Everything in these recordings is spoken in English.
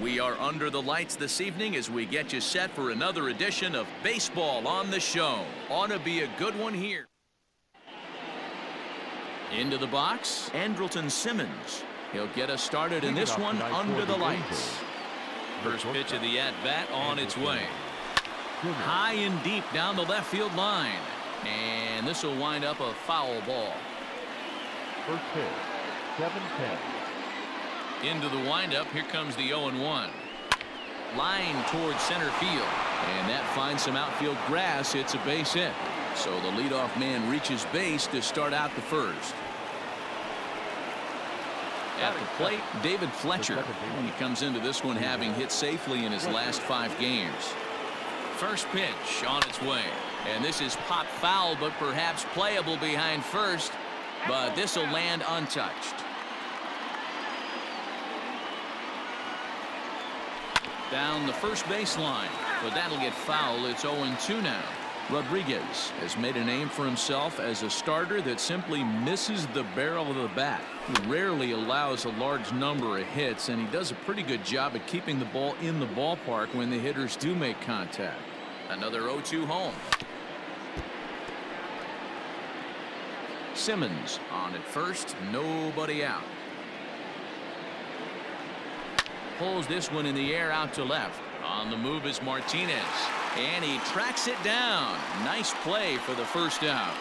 We are under the lights this evening as we get you set for another edition of Baseball on the Show. Ought to be a good one here. Into the box, Andrelton Simmons. He'll get us started in this one under the lights. First pitch of the at-bat on its way. High and deep down the left field line. And this will wind up a foul ball. First pitch, 7-10. Into the windup, here comes the 0-1. Line towards center field. And that finds some outfield grass. It's a base hit. So the leadoff man reaches base to start out the first. At the plate, David Fletcher. He comes into this one having hit safely in his last 5 games. First pitch on its way. And this is pop foul, but perhaps playable behind first. But this will land untouched. Down the first baseline, but that'll get foul. It's 0-2 now. Rodriguez has made a name for himself as a starter that simply misses the barrel of the bat. He rarely allows a large number of hits, and he does a pretty good job at keeping the ball in the ballpark when the hitters do make contact. Another 0-2 home. Simmons on at first, nobody out. Pulls this one in the air out to left. On the move is Martinez, and he tracks it down. Nice play for the first out.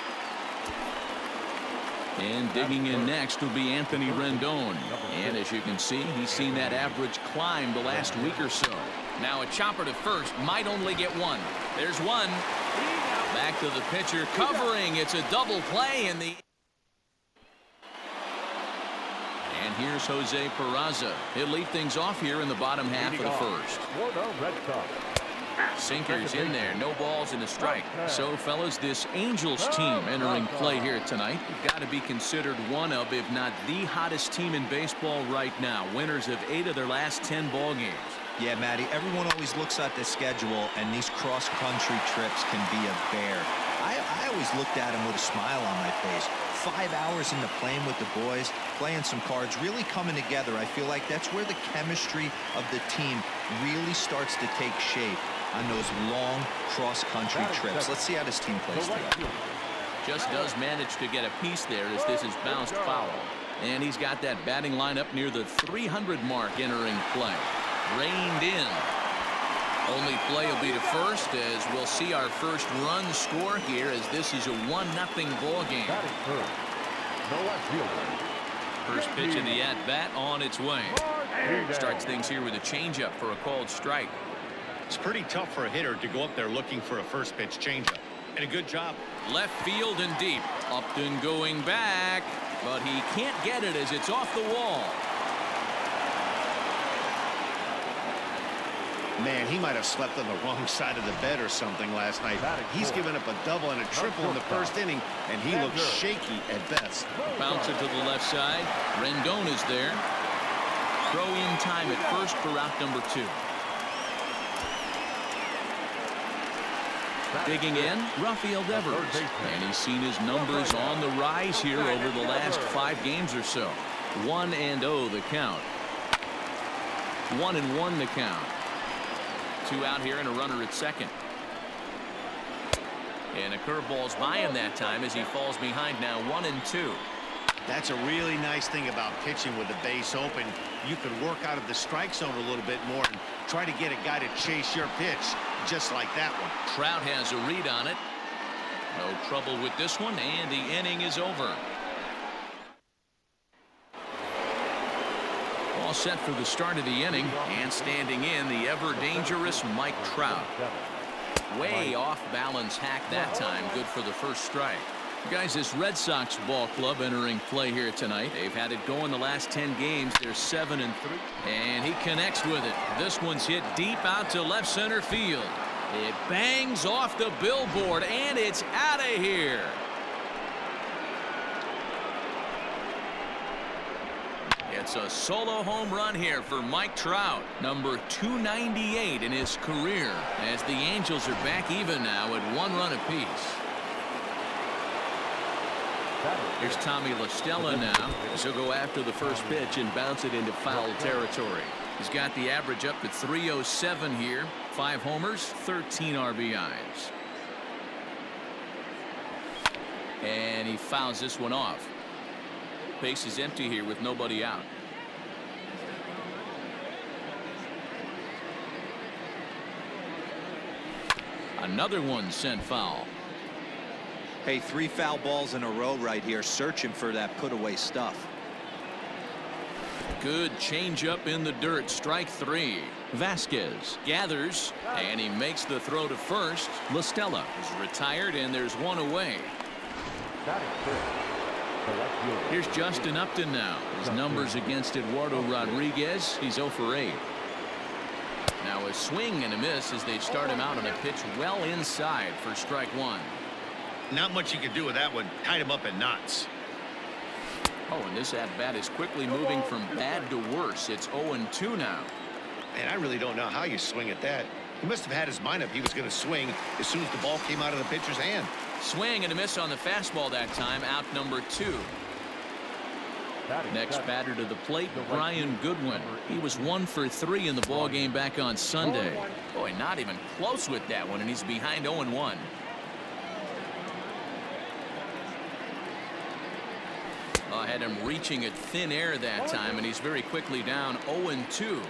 And digging in next will be Anthony Rendon. And as you can see, he's seen that average climb the last week or so. Now a chopper to first, might only get one. There's one. Back to the pitcher, covering. It's a double play in the... And here's Jose Peraza. He'll lead things off here in the bottom half of the first. Red Sox. Sinkers in there, no balls and a strike. So, fellas, this Angels team entering play here tonight, got to be considered one of, if not the hottest team in baseball right now. Winners of 8 of their last 10 ball games. Yeah, Matty, everyone always looks at the schedule, and these cross-country trips can be a bear. I always looked at them with a smile on my face. 5 hours in the plane with the boys, playing some cards, really coming together. I feel like that's where the chemistry of the team really starts to take shape on those long cross-country trips. Let's see how this team plays together. Just does manage to get a piece there as this is bounced foul. And he's got that batting lineup near the 300 mark entering play. Reined in. Only play will be to first as we'll see our first run score here as this is a 1-0 ball game. First pitch of the at-bat on its way. Starts things here with a changeup for a called strike. It's pretty tough for a hitter to go up there looking for a first pitch changeup. And a good job. Left field and deep. Upton going back, but he can't get it as it's off the wall. Man, he might have slept on the wrong side of the bed or something last night. He's given up a double and a triple in the first inning, and he looks shaky at best. Bouncer to the left side. Rendon is there. Throw in time at first for out number 2. Digging in, Rafael Devers. And he's seen his numbers on the rise here over the last 5 games or so. 1-0 the count. 1-1 the count. 2 out here and a runner at second. And a curveball's by him that time as he falls behind now 1-2. That's a really nice thing about pitching with the base open. You can work out of the strike zone a little bit more and try to get a guy to chase your pitch, just like that one. Trout has a read on it. No trouble with this one, and the inning is over. All set for the start of the inning, and standing in, the ever-dangerous Mike Trout. Way off balance hack that time, good for the first strike. Guys, this Red Sox ball club entering play here tonight. They've had it going the last 10 games. They're 7-3. And he connects with it. This one's hit deep out to left center field. It bangs off the billboard, and it's out of here. It's a solo home run here for Mike Trout, number 298 in his career, as the Angels are back even now at 1 run apiece. Here's Tommy La Stella now. He'll go after the first pitch and bounce it into foul territory. He's got the average up to 307 here. 5 homers, 13 RBIs. And he fouls this one off. Base is empty here with nobody out. Another one sent foul. Hey, 3 foul balls in a row right here, searching for that put away stuff. Good changeup in the dirt. Strike 3. Vasquez gathers, and he makes the throw to first. La Stella is retired, and there's one away. Here's Justin Upton now. His numbers against Eduardo Rodriguez. He's 0 for 8. Now a swing and a miss as they start him out on a pitch well inside for strike 1. Not much you can do with that one. Tied him up in knots. Oh, and this at-bat is quickly moving from bad to worse. It's 0-2 now. And I really don't know how you swing at that. He must have had his mind up he was going to swing as soon as the ball came out of the pitcher's hand. Swing and a miss on the fastball that time. Out number 2. Next batter to the plate, Brian Goodwin. He was 1 for 3 in the ball game back on Sunday. Boy, not even close with that one, and he's behind 0-1. I had him reaching at thin air that time, and he's very quickly down 0-2.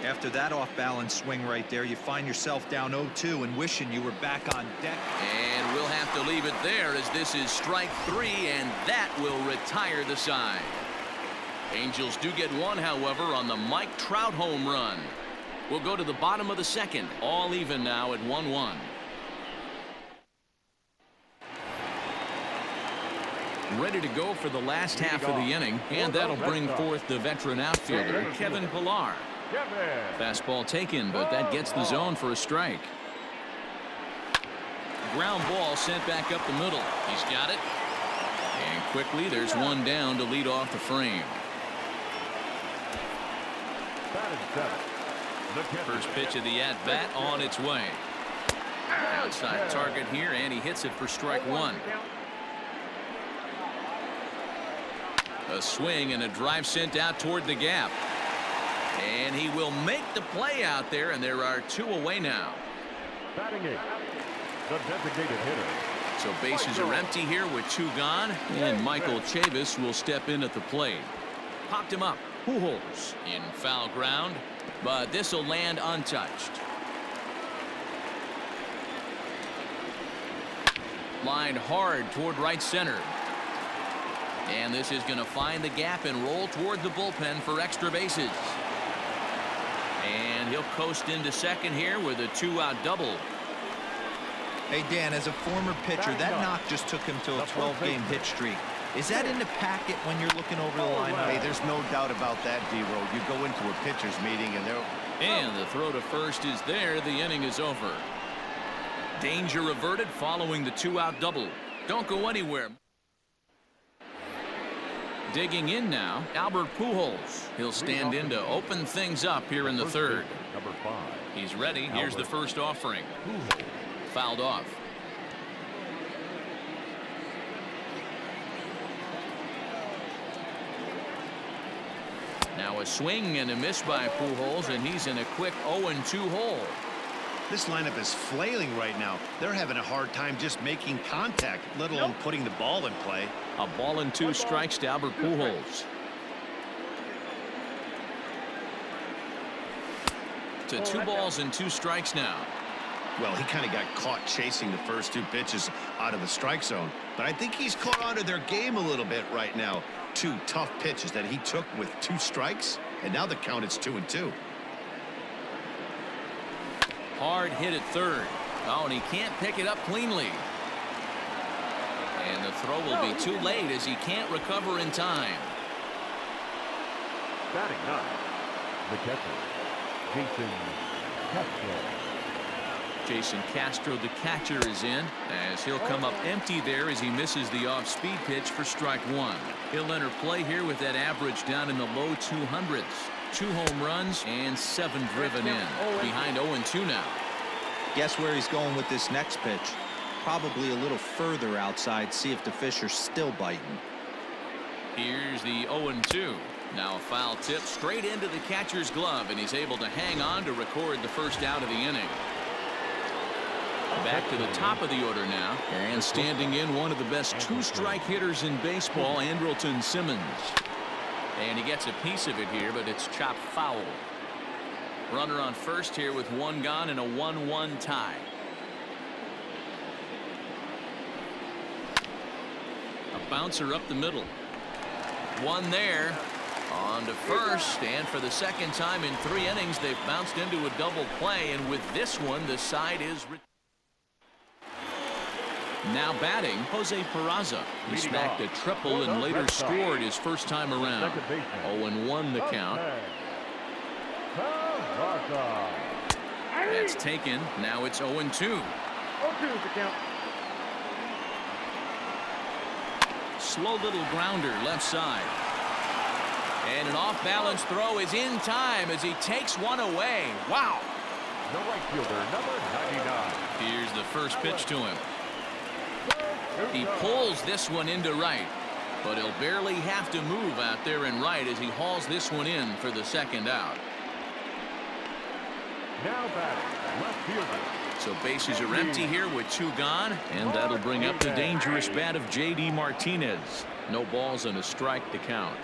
After that off-balance swing right there, you find yourself down 0-2 and wishing you were back on deck. And we'll have to leave it there as this is strike 3, and that will retire the side. Angels do get one, however, on the Mike Trout home run. We'll go to the bottom of the second. All even now at 1-1. Ready to go for the last half of the inning, and that'll bring forth the veteran outfielder, Kevin Pillar. Fastball taken, but that gets the zone for a strike. Ground ball sent back up the middle. He's got it. And quickly, there's one down to lead off the frame. First pitch of the at-bat on its way. Outside target here, and he hits it for strike 1. A swing and a drive sent out toward the gap. And he will make the play out there, and there are 2 away now. Batting 8, the designated hitter. So bases are empty here with 2 gone, and Michael Chavis will step in at the plate. Popped him up. Pujols in foul ground, but this will land untouched. Lined hard toward right center. And this is going to find the gap and roll toward the bullpen for extra bases. And he'll coast into second here with a 2-out double. Hey, Dan, as a former pitcher, that knock just took him to a 12-game pitch streak. Is that in the packet when you're looking over the lineup? Hey, there's no doubt about that, D-Roll. You go into a pitcher's meeting and they're... And the throw to first is there. The inning is over. Danger averted following the 2-out double. Don't go anywhere. Digging in now, Albert Pujols. He'll stand in to open things up here in the third. Number 5. He's ready. Here's the first offering. Fouled off. Now a swing and a miss by Pujols, and he's in a quick 0-2 hole. This lineup is flailing right now. They're having a hard time just making contact, let alone putting the ball in play. A ball and 2 strikes to Albert Pujols. To 2 balls and 2 strikes now. Well, he kind of got caught chasing the first 2 pitches out of the strike zone. But I think he's caught onto their game a little bit right now. 2 tough pitches that he took with 2 strikes. And now the count is 2-2. Hard hit at third. Oh, and he can't pick it up cleanly. And the throw will be too late as he can't recover in time. Batting 9, the catcher, Jason Castro. Jason Castro, the catcher, is in as he'll come up empty there as he misses the off-speed pitch for strike 1. He'll enter play here with that average down in the low 200s. 2 home runs and 7 driven in. Behind 0-2 now. Guess where he's going with this next pitch? Probably a little further outside. See if the fish are still biting. Here's the 0-2. Now a foul tip straight into the catcher's glove, and he's able to hang on to record the first out of the inning. Back to the top of the order now, and standing in one of the best two-strike hitters in baseball, Andrelton Simmons. And he gets a piece of it here, but it's chopped foul. Runner on first here with one gone and a 1-1 tie. A bouncer up the middle. One there. On to first, and for the second time in 3 innings, they've bounced into a double play, and with this one, the side is... Now batting, Jose Peraza. He smacked a triple and later scored his first time around. 0-1 the count. That's taken. Now it's 0-2. 0-2 the count. Slow little grounder left side. And an off-balance throw is in time as he takes one away. Wow. The right fielder, number 99. Here's the first pitch to him. He pulls this one into right, but he'll barely have to move out there in right as he hauls this one in for the second out. Now batting, left fielder. So bases are empty here with 2 gone, and that'll bring up the dangerous bat of J.D. Martinez. No balls and a strike to count.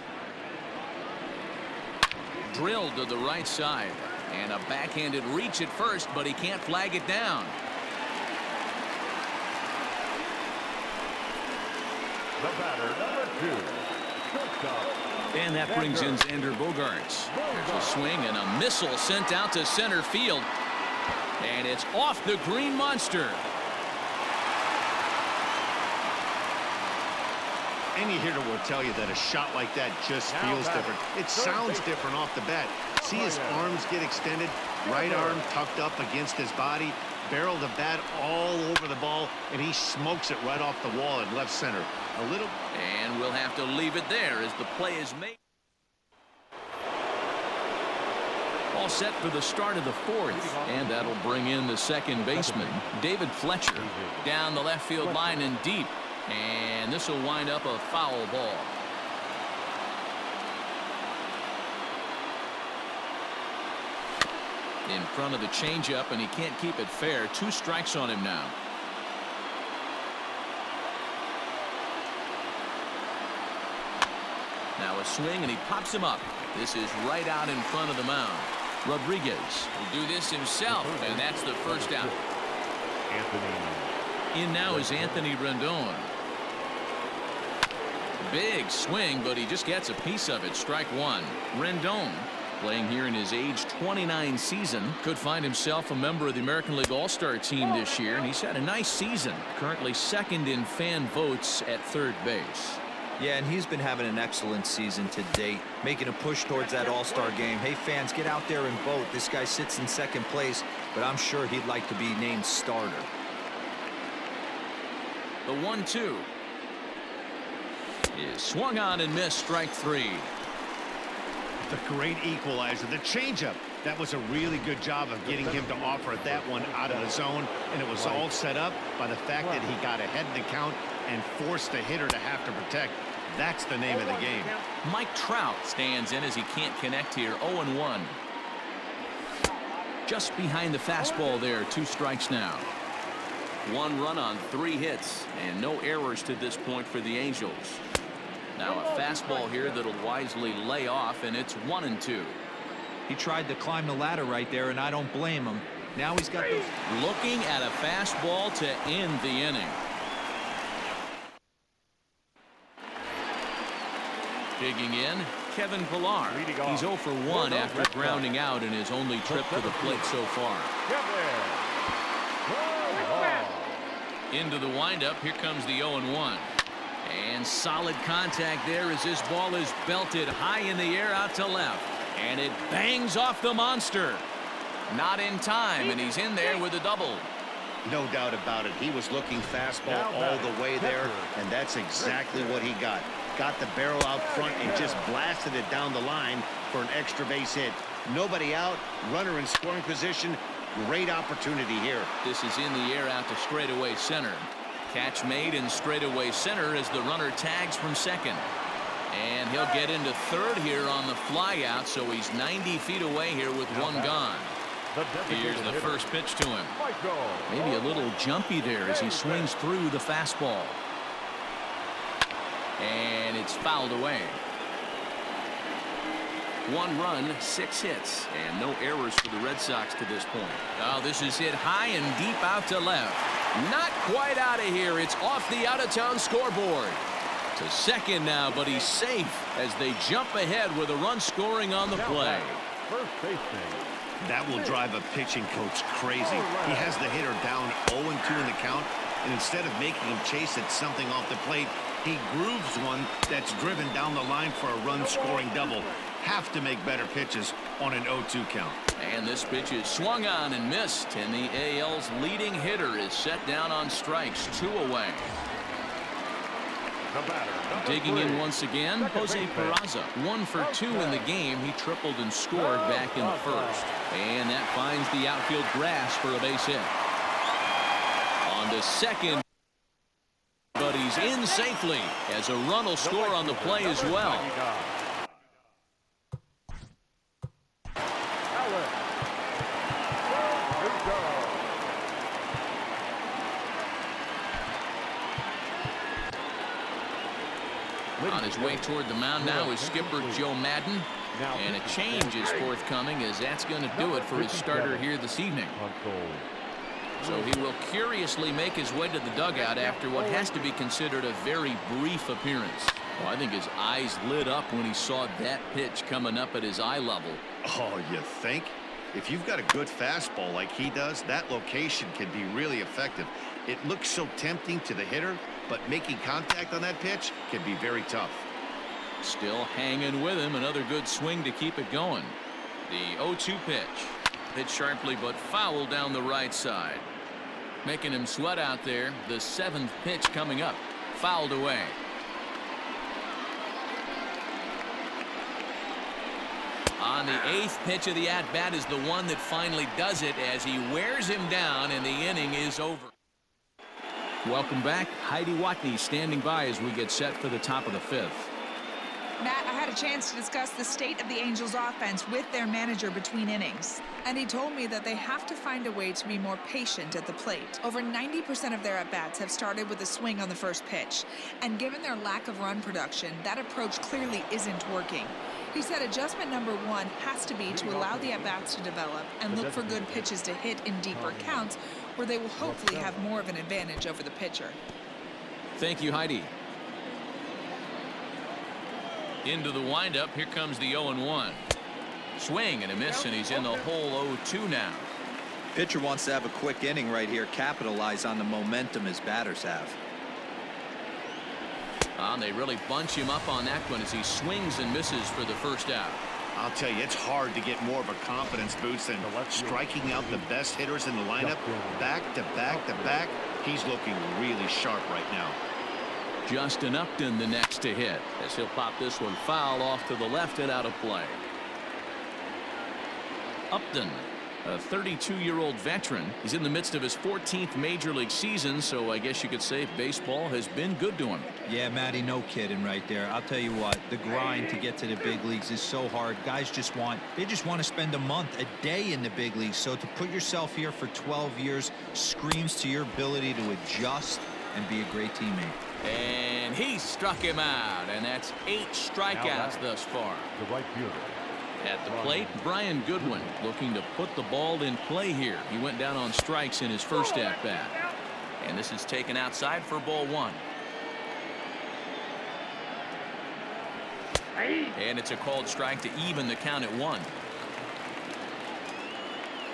Drilled to the right side, and a backhanded reach at first, but he can't flag it down. The batter, number 2. Shortstop. And that brings in Xander Bogaerts. There's a swing and a missile sent out to center field. And it's off the green monster. Any hitter will tell you that a shot like that just feels different. It sounds different off the bat. See his arms get extended, right arm tucked up against his body, barrel the bat all over the ball, and he smokes it right off the wall in left center. A little. And we'll have to leave it there as the play is made. All set for the start of the 4th, and that'll bring in the second baseman, David Fletcher, down the left field line and deep. And this will wind up a foul ball. In front of the changeup, and he can't keep it fair. 2 strikes on him now. Now a swing, and he pops him up. This is right out in front of the mound. Rodriguez will do this himself, and that's the first out. In now is Anthony Rendon. Big swing, but he just gets a piece of it. Strike 1. Rendon, playing here in his age 29 season, could find himself a member of the American League All-Star team this year, and he's had a nice season. Currently second in fan votes at third base. Yeah, and he's been having an excellent season to date, making a push towards that All-Star game. Hey, fans, get out there and vote. This guy sits in second place, but I'm sure he'd like to be named starter. The 1-2 is swung on and missed. Strike 3. The great equalizer, the changeup. That was a really good job of getting him to offer that one out of the zone, and it was all set up by the fact that he got ahead in the count and forced the hitter to have to protect. That's the name of the game. Mike Trout stands in as he can't connect here. 0-1. Just behind the fastball there. 2 strikes now. 1 run on 3 hits, and no errors to this point for the Angels. Now a fastball here that'll wisely lay off, and it's 1-2. He tried to climb the ladder right there, and I don't blame him. Now he's got the... Looking at a fastball to end the inning. Digging in, Kevin Pillar. He's 0 for 1 after grounding out in his only trip to the plate so far. Into the windup, here comes the 0-1. And solid contact there as this ball is belted high in the air out to left. And it bangs off the monster. Not in time, and he's in there with a double. No doubt about it. He was looking fastball all the way there, and that's exactly what he got. Got the barrel out front and just blasted it down the line for an extra base hit. Nobody out, runner in scoring position. Great opportunity here. This is in the air out to straightaway center. Catch made in straightaway center as the runner tags from second. And he'll get into third here on the flyout, so he's 90 feet away here with one gone. Here's the first pitch to him. Maybe a little jumpy there as he swings through the fastball. And it's fouled away. 1 run, 6 hits, and no errors for the Red Sox to this point. Oh, this is hit high and deep out to left. Not quite out of here. It's off the out-of-town scoreboard. To second now, but he's safe as they jump ahead with a run scoring on the play. First baseman. That will drive a pitching coach crazy. He has the hitter down 0-2 in the count, and instead of making him chase at something off the plate, he grooves one that's driven down the line for a run-scoring double. Have to make better pitches on an 0-2 count. And this pitch is swung on and missed, and the AL's leading hitter is set down on strikes, 2 away. Digging in once again, Jose Peraza. 1 for 2 in the game. He tripled and scored back in the first. And that finds the outfield grass for a base hit. On to second. But he's in safely as a run will score on the play as well. On his way toward the mound now is skipper Joe Madden. And a change is forthcoming, as that's going to do it for his starter here this evening. So he will curiously make his way to the dugout after what has to be considered a very brief appearance. Well, I think his eyes lit up when he saw that pitch coming up at his eye level. Oh, you think? If you've got a good fastball like he does, that location can be really effective. It looks so tempting to the hitter, but making contact on that pitch can be very tough. Still hanging with him. Another good swing to keep it going. The 0-2 pitch. Hit sharply but foul down the right side. Making him sweat out there. The 7th pitch coming up. Fouled away. On the 8th pitch of the at-bat is the one that finally does it as he wears him down and the inning is over. Welcome back. Heidi Watney standing by as we get set for the top of the 5th. Matt, I had a chance to discuss the state of the Angels offense with their manager between innings, and he told me that they have to find a way to be more patient at the plate. Over 90% of their at-bats have started with a swing on the first pitch, and given their lack of run production, that approach clearly isn't working. He said adjustment number 1 has to be to allow the at-bats to develop and look for good pitches to hit in deeper counts where they will hopefully have more of an advantage over the pitcher. Thank you, Heidi. Into the windup. Here comes the 0-1. Swing and a miss, and he's in the hole 0-2 now. Pitcher wants to have a quick inning right here, capitalize on the momentum his batters have. They really bunch him up on that one as he swings and misses for the first out. I'll tell you, it's hard to get more of a confidence boost than striking out the best hitters in the lineup back to back to back. He's looking really sharp right now. Justin Upton the next to hit as he'll pop this one foul off to the left and out of play. Upton, a 32-year-old veteran. He's in the midst of his 14th major league season, so I guess you could say baseball has been good to him. Yeah, Matty, no kidding right there. I'll tell you what, the grind to get to the big leagues is so hard. Guys just want to spend a month, a day in the big leagues. So to put yourself here for 12 years screams to your ability to adjust and be a great teammate. And he struck him out, and that's 8 strikeouts thus far. The right fielder. At the plate, Brian Goodwin looking to put the ball in play here. He went down on strikes in his first at-bat. And this is taken outside for ball 1. And it's a called strike to even the count at 1.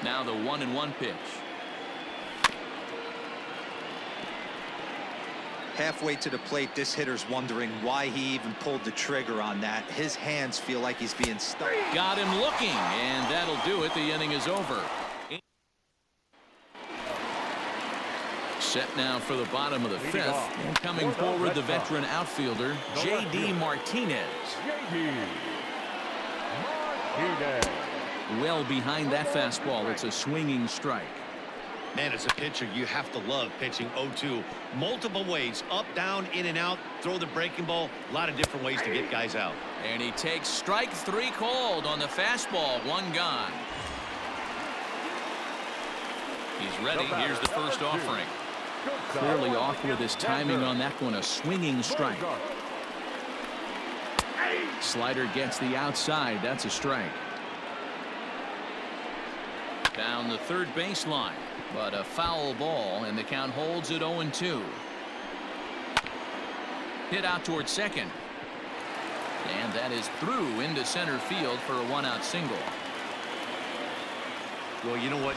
Now the 1-1 pitch. Halfway to the plate, this hitter's wondering why he even pulled the trigger on that. His hands feel like he's being stuck. Got him looking, and that'll do it. The inning is over. Set now for the bottom of the 5th. And coming forward, the veteran outfielder, J.D. Martinez. J.D. Martinez. Well behind that fastball. It's a swinging strike. Man, as a pitcher, you have to love pitching 0-2 multiple ways, up, down, in and out, throw the breaking ball, a lot of different ways to get guys out. And he takes strike 3 called on the fastball. 1 gone. He's ready. Here's the first offering. Clearly off with his timing on that one. A swinging strike. Slider gets the outside. That's a strike. Down the third baseline, but a foul ball, and the count holds at 0-2. Hit out towards second, and that is through into center field for a 1-out single. Well, you know what?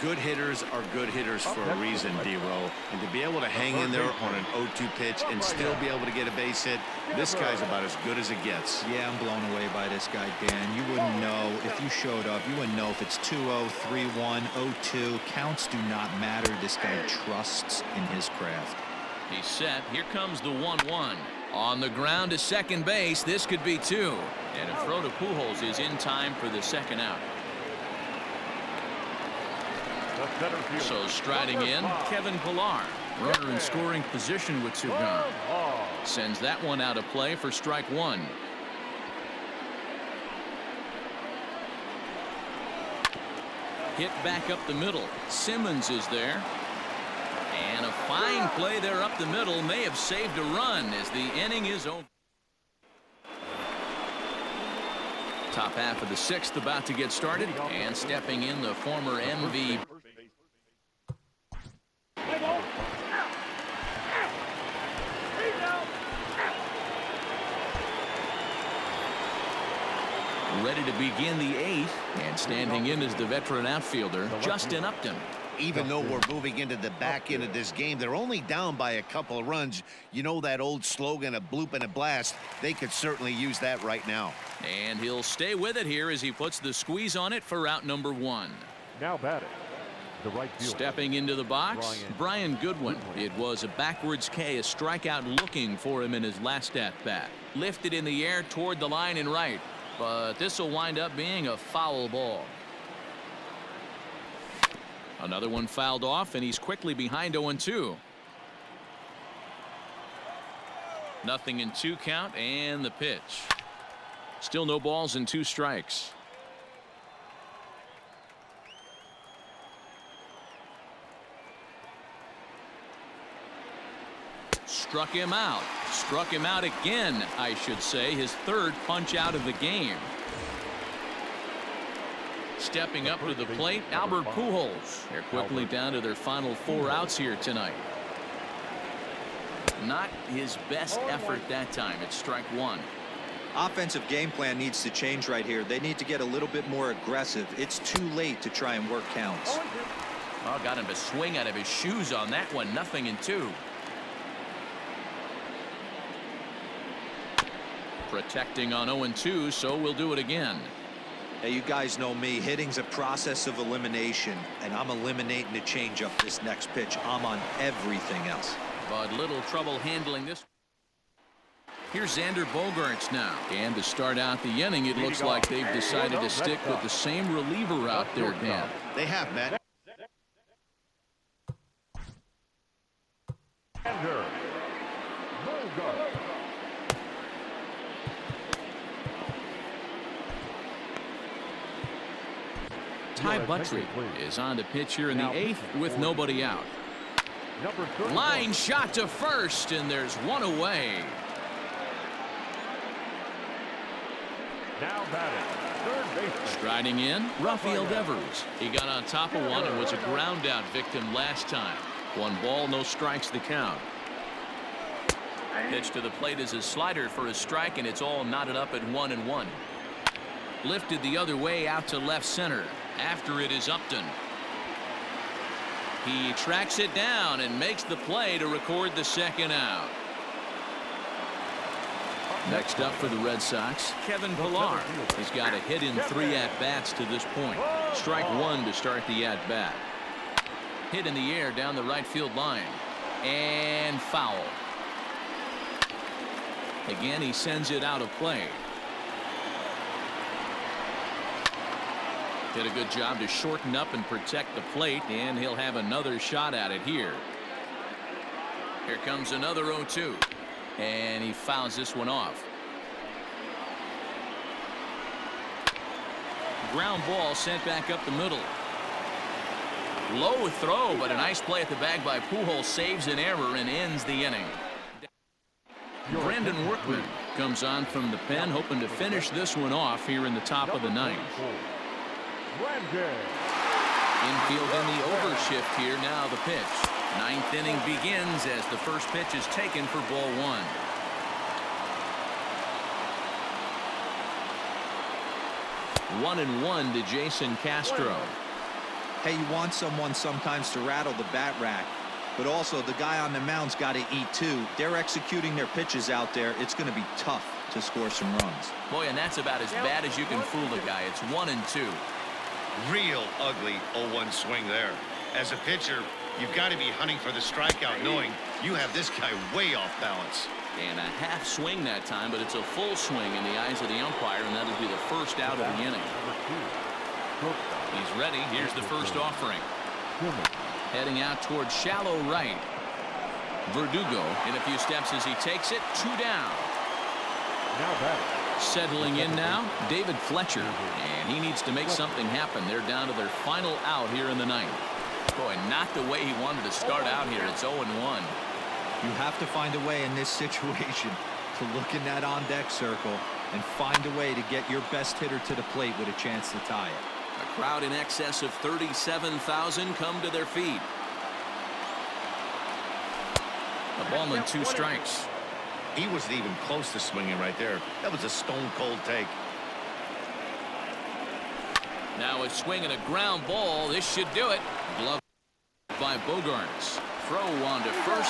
Good hitters are good hitters for a reason, D-Row. And to be able to hang in there on an 0-2 pitch and still be able to get a base hit, this guy's about as good as it gets. Yeah, I'm blown away by this guy, Dan. You wouldn't know if you showed up. You wouldn't know if it's 2-0, 3-1, 0-2. Counts do not matter. This guy trusts in his craft. He's set. Here comes the 1-1. On the ground to second base. This could be 2. And a throw to Pujols is in time for the second out. So striding in, Kevin Pillar. Runner in scoring position with 2 gone. Sends that one out of play for strike 1. Hit back up the middle. Simmons is there. And a fine play there up the middle may have saved a run as the inning is over. Top half of the 6th about to get started, and stepping in the former MVP. Ready to begin the 8th, and standing in is the veteran outfielder, Justin Upton. Even though we're moving into the back end of this game, they're only down by a couple of runs. You know that old slogan, a bloop and a blast. They could certainly use that right now. And he'll stay with it here as he puts the squeeze on it for out number 1. Now batting, the right fielder. Stepping into the box, Brian Goodwin. It was a backwards K, a strikeout looking for him in his last at-bat. Lifted in the air toward the line and right, but this will wind up being a foul ball. Another one fouled off, and he's quickly behind 0-2. Nothing in 2 count, and the pitch. Still no balls and 2 strikes. Struck him out. Struck him out again, I should say. His 3rd punch out of the game. Stepping up to the plate, Albert Pujols. They're quickly down to their final 4 outs here tonight. Not his best effort that time. It's strike 1. Offensive game plan needs to change right here. They need to get a little bit more aggressive. It's too late to try and work counts. Oh, got him to swing out of his shoes on that one. Nothing in 2. Protecting on 0-2, so we'll do it again. Hey, you guys know me. Hitting's a process of elimination, and I'm eliminating the changeup this next pitch. I'm on everything else. But little trouble handling this. Here's Xander Bogaerts now. And to start out the inning, it looks like they've decided to stick with the same reliever out there, Dan. They have, Matt. Xander Bogaerts. Ty Buttrey is on to pitch here in the 8th with nobody out. Line shot to first, and there's one away. Now batting, third baseman. Striding in, Rafael Devers. He got on top of one and was a ground out victim last time. 1 ball, no strikes the count. Pitch to the plate is a slider for a strike, and it's all knotted up at 1-1. Lifted the other way out to left center. After it is Upton. He tracks it down and makes the play to record the 2nd out. Next up for the Red Sox, Kevin Pillar. He's got a hit in 3 at-bats to this point. Strike 1 to start the at-bat. Hit in the air down the right field line. And foul. Again, he sends it out of play. Did a good job to shorten up and protect the plate, and he'll have another shot at it here. Here comes another 0-2, and he fouls this one off. Ground ball sent back up the middle. Low throw, but a nice play at the bag by Pujols saves an error and ends the inning. Brandon Workman comes on from the pen, hoping to finish this one off here in the top of the ninth. Infield in the overshift here. Now the pitch. Ninth inning begins as the first pitch is taken for ball one. One and one to Jason Castro. Hey, you want someone sometimes to rattle the bat rack, but also the guy on the mound's got to eat too. They're executing their pitches out there. It's going to be tough to score some runs. Boy, and that's about as bad as you can fool the guy. It's 1-2. Real ugly 0-1 swing there. As a pitcher, you've got to be hunting for the strikeout, knowing you have this guy way off balance. And a half swing that time, but it's a full swing in the eyes of the umpire, and that'll be the first out of the inning. He's ready. Here's the first offering. Heading out towards shallow right. Verdugo in a few steps as he takes it. 2 down. Settling in now, David Fletcher. And he needs to make something happen. They're down to their final out here in the ninth. Boy, not the way he wanted to start out here. It's 0-1. You have to find a way in this situation to look in that on-deck circle and find a way to get your best hitter to the plate with a chance to tie it. A crowd in excess of 37,000 come to their feet. A ball and 2 strikes. He wasn't even close to swinging right there. That was a stone-cold take. Now a swing and a ground ball. This should do it. Glove by Bogarts. Throw on to first.